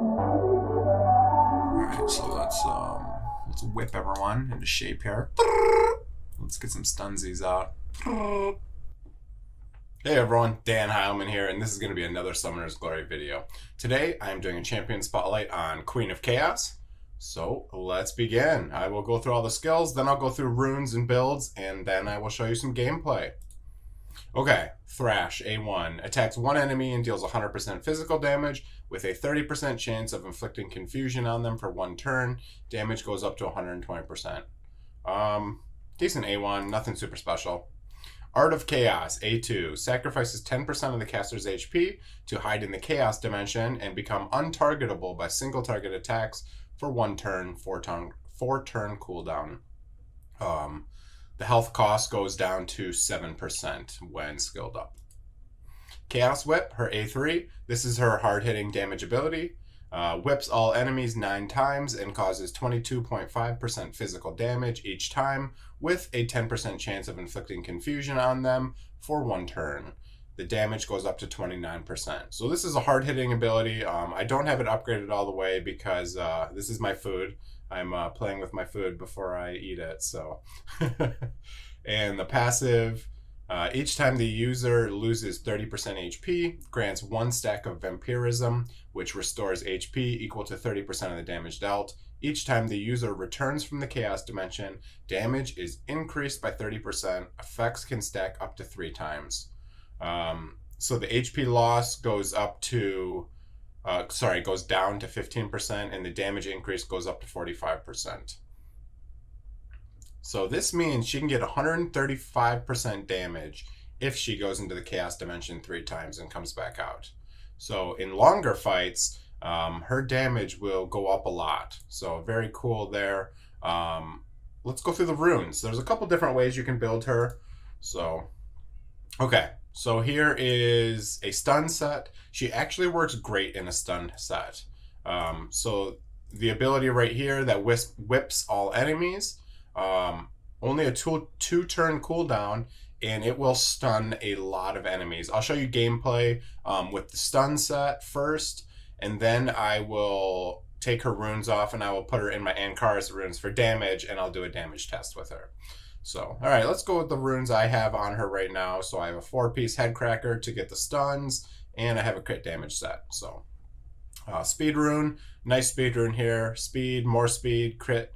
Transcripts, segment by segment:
Alright, so let's whip everyone into shape here. Let's get some stunsies out. Hey everyone, Dan Heilman here, and this is going to be another Summoner's Glory video. Today I am doing a champion spotlight on Queen of Chaos. So let's begin. I will go through all the skills, then I'll go through runes and builds, and then I will show you some gameplay. Okay, Thrash, A1. Attacks one enemy and deals 100% physical damage with a 30% chance of inflicting confusion on them for one turn. Damage goes up to 120%. Decent A1, nothing super special. Art of Chaos, A2. Sacrifices 10% of the caster's HP to hide in the Chaos dimension and become untargetable by single target attacks for one turn, four turn cooldown. The health cost goes down to 7% when skilled up. Chaos Whip, her A3. This is her hard-hitting damage ability. Whips all enemies 9 times and causes 22.5% physical damage each time with a 10% chance of inflicting confusion on them for one turn. The damage goes up to 29%. So this is a hard-hitting ability. I don't have it upgraded all the way because this is my food. I'm playing with my food before I eat it. So, and the passive, each time the user loses 30% HP, grants 1 stack of vampirism, which restores HP equal to 30% of the damage dealt. Each time the user returns from the Chaos Dimension, damage is increased by 30%. Effects can stack up to 3 times. So the HP loss goes up to, goes down to 15%, and the damage increase goes up to 45%. So this means she can get 135% damage if she goes into the Chaos Dimension 3 times and comes back out. So in longer fights, her damage will go up a lot. So very cool there. Let's go through the runes. There's a couple different ways you can build her. So, okay. So here is a stun set. She actually works great in a stun set. So the ability right here that whips all enemies, only a 2-turn cooldown, and it will stun a lot of enemies. I'll show you gameplay with the stun set first, and then I will take her runes off and I will put her in my Ankaris runes for damage, and I'll do a damage test with her. So, all right, let's go with the runes I have on her right now. So I have a 4-piece Headcracker to get the stuns, and I have a crit damage set. So, speed rune, nice speed rune here. Speed, more speed, crit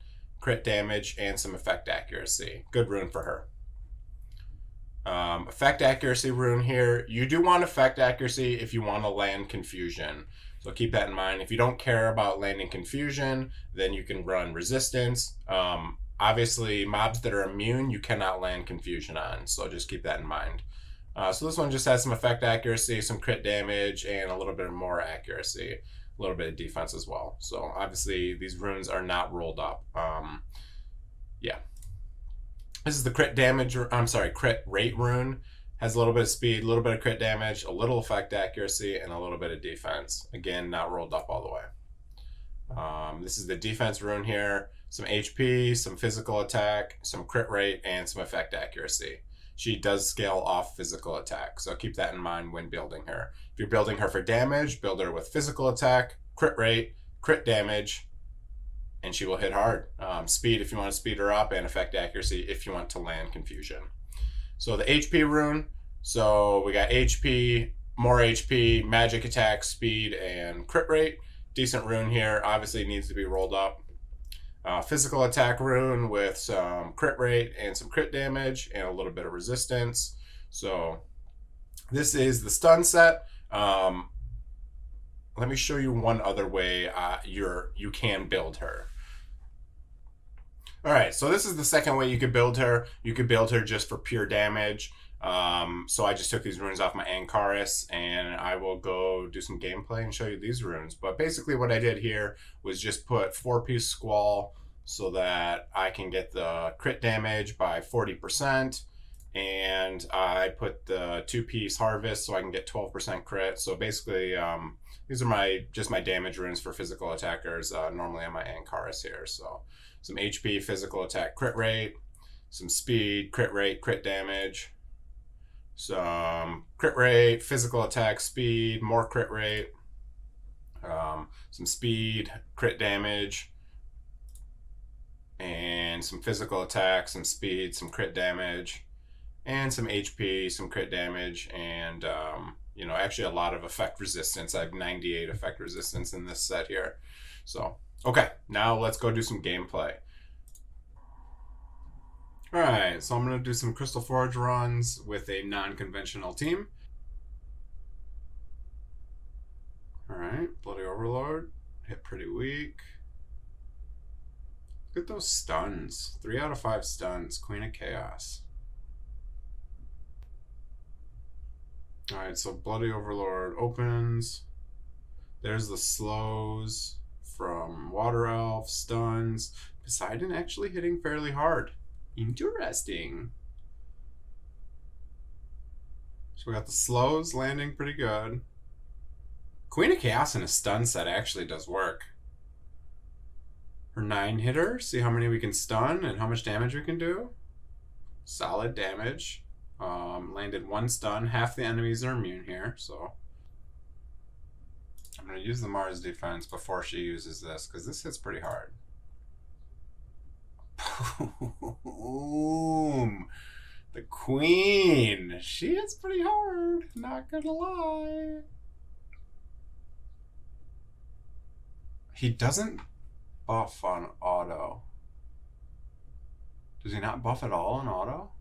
damage, and some effect accuracy. Good rune for her. Effect accuracy rune here. You do want effect accuracy if you want to land confusion. So keep that in mind. If you don't care about landing confusion, then you can run resistance. Obviously, mobs that are immune, you cannot land confusion on. So just keep that in mind. So this one just has some effect accuracy, some crit damage, and a little bit more accuracy. A little bit of defense as well. So obviously, these runes are not rolled up. Yeah. This is the crit rate rune. Has a little bit of speed, a little bit of crit damage, a little effect accuracy, and a little bit of defense. Again, not rolled up all the way. This is the defense rune here. Some HP, some physical attack, some crit rate, and some effect accuracy. She does scale off physical attack, so keep that in mind when building her. If you're building her for damage, build her with physical attack, crit rate, crit damage, and she will hit hard. Speed if you want to speed her up, and effect accuracy if you want to land confusion. So the HP rune, so we got HP, more HP, magic attack, speed, and crit rate. Decent rune here, obviously needs to be rolled up. Physical attack rune with some crit rate and some crit damage and a little bit of resistance. So this is the stun set. Let me show you one other way you can build her. All right, so this is the second way you could build her. You could build her just for pure damage. So I just took these runes off my Ankaris, and I will go do some gameplay and show you these runes. But basically what I did here was just put 4-piece Squall so that I can get the crit damage by 40%, and I put the 2-piece Harvest so I can get 12% crit. So basically these are just my damage runes for physical attackers, normally on my Ankaris here. So some HP, physical attack, crit rate, some speed, crit rate, crit damage, some crit rate, physical attack, speed, more crit rate, some speed, crit damage, and some physical attack, some speed, some crit damage, and some HP, some crit damage, and actually a lot of effect resistance. I have 98 effect resistance in this set here. So, okay, now let's go do some gameplay. Alright, so I'm going to do some Crystal Forge runs with a non-conventional team. Alright, Bloody Overlord. Hit pretty weak. Look at those stuns. 3 out of 5 stuns. Queen of Chaos. Alright, so Bloody Overlord opens. There's the slows from Water Elf, stuns. Poseidon actually hitting fairly hard. Interesting. So we got the slows landing pretty good. Queen of Chaos in a stun set actually does work. Her 9 hitter, see how many we can stun and how much damage we can do. Solid damage. Landed 1 stun. Half the enemies are immune here, so I'm going to use the Mars defense before she uses this, because this hits pretty hard. Boom! The Queen! She hits pretty hard, not gonna lie. He doesn't buff on auto. Does he not buff at all on auto?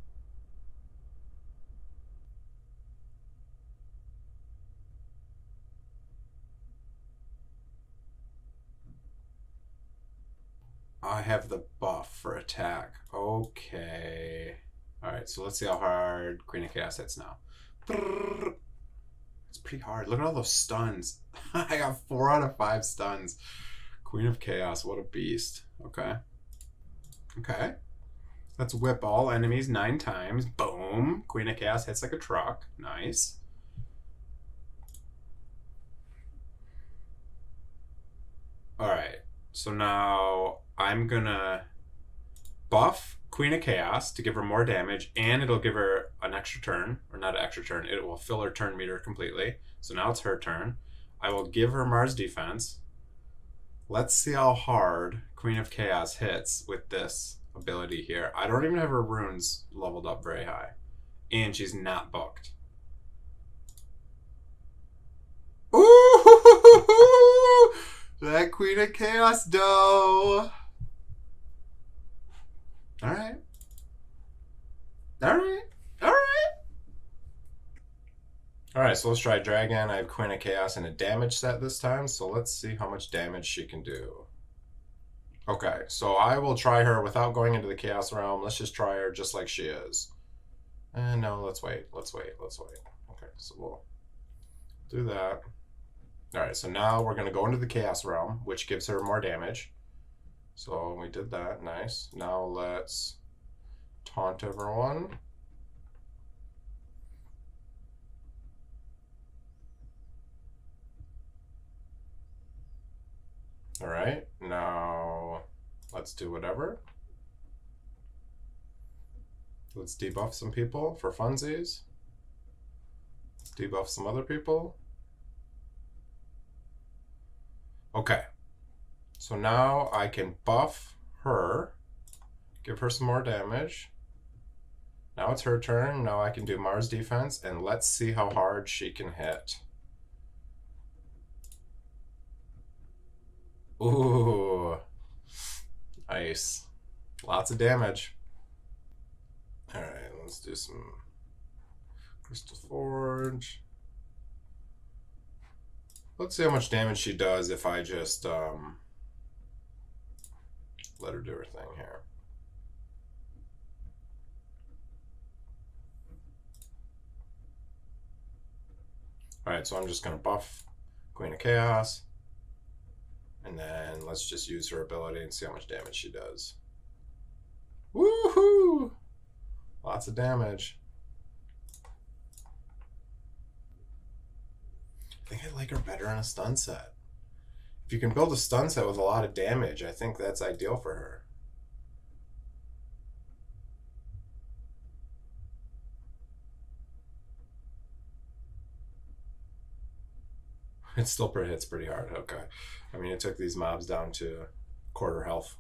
I have the buff for attack. Okay. Alright, so let's see how hard Queen of Chaos hits now. It's pretty hard. Look at all those stuns. I got 4 out of 5 stuns. Queen of Chaos, what a beast. Okay. Okay. Let's whip all enemies 9 times. Boom. Queen of Chaos hits like a truck. Nice. Alright. So now I'm gonna buff Queen of Chaos to give her more damage, and it'll give her an extra turn, or not an extra turn, it will fill her turn meter completely. So now it's her turn. I will give her Mars defense. Let's see how hard Queen of Chaos hits with this ability here. I don't even have her runes leveled up very high. And she's not booked. Ooh! That Queen of Chaos dough! Alright. Alright. Alright. Alright, so let's try Dragon. I have Queen of Chaos in a damage set this time, so let's see how much damage she can do. Okay, so I will try her without going into the Chaos Realm. Let's just try her just like she is. And no, let's wait. Let's wait. Let's wait. Okay, so we'll do that. Alright, so now we're going to go into the Chaos Realm, which gives her more damage. So we did that. Nice. Now let's taunt everyone. Alright, now let's do whatever. Let's debuff some people for funsies. Let's debuff some other people. Okay. So now I can buff her, give her some more damage. Now it's her turn. Now I can do Mars defense, and let's see how hard she can hit. Ooh. Nice. Lots of damage. Alright, let's do some Crystal Forge. Let's see how much damage she does if I just let her do her thing here. Alright, so I'm just going to buff Queen of Chaos. And then let's just use her ability and see how much damage she does. Woohoo! Lots of damage. I think I like her better in a stun set. If you can build a stun set with a lot of damage, I think that's ideal for her. It still hits pretty hard. Okay. I mean, it took these mobs down to quarter health.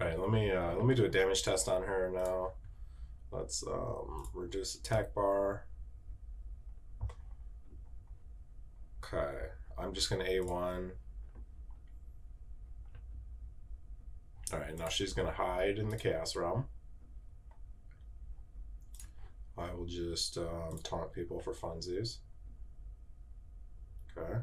All right, let me do a damage test on her now. Let's reduce attack bar. Okay, I'm just gonna A1. All right, now she's gonna hide in the chaos realm. I will just taunt people for funsies. Okay.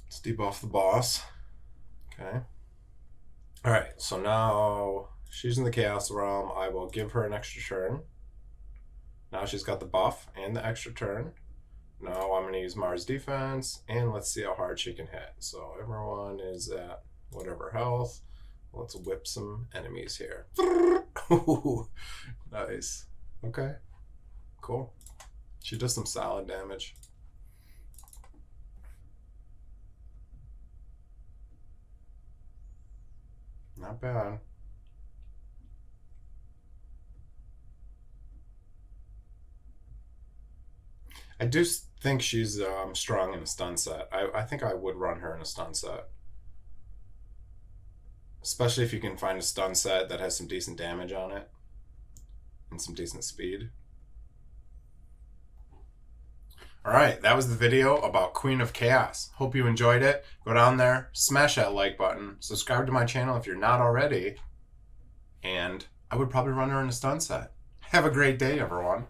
Let's debuff the boss. Okay. All right, so now she's in the chaos realm. I will give her an extra turn. Now she's got the buff and the extra turn. Now I'm going to use Mars defense, and let's see how hard she can hit. So everyone is at whatever health. Let's whip some enemies here. Nice. Okay. Cool. She does some solid damage. Not bad. I do think she's strong in a stun set. I think I would run her in a stun set. Especially if you can find a stun set that has some decent damage on it and some decent speed. Alright, that was the video about Queen of Chaos. Hope you enjoyed it. Go down there, smash that like button, subscribe to my channel if you're not already, and I would probably run her in a stun set. Have a great day, everyone.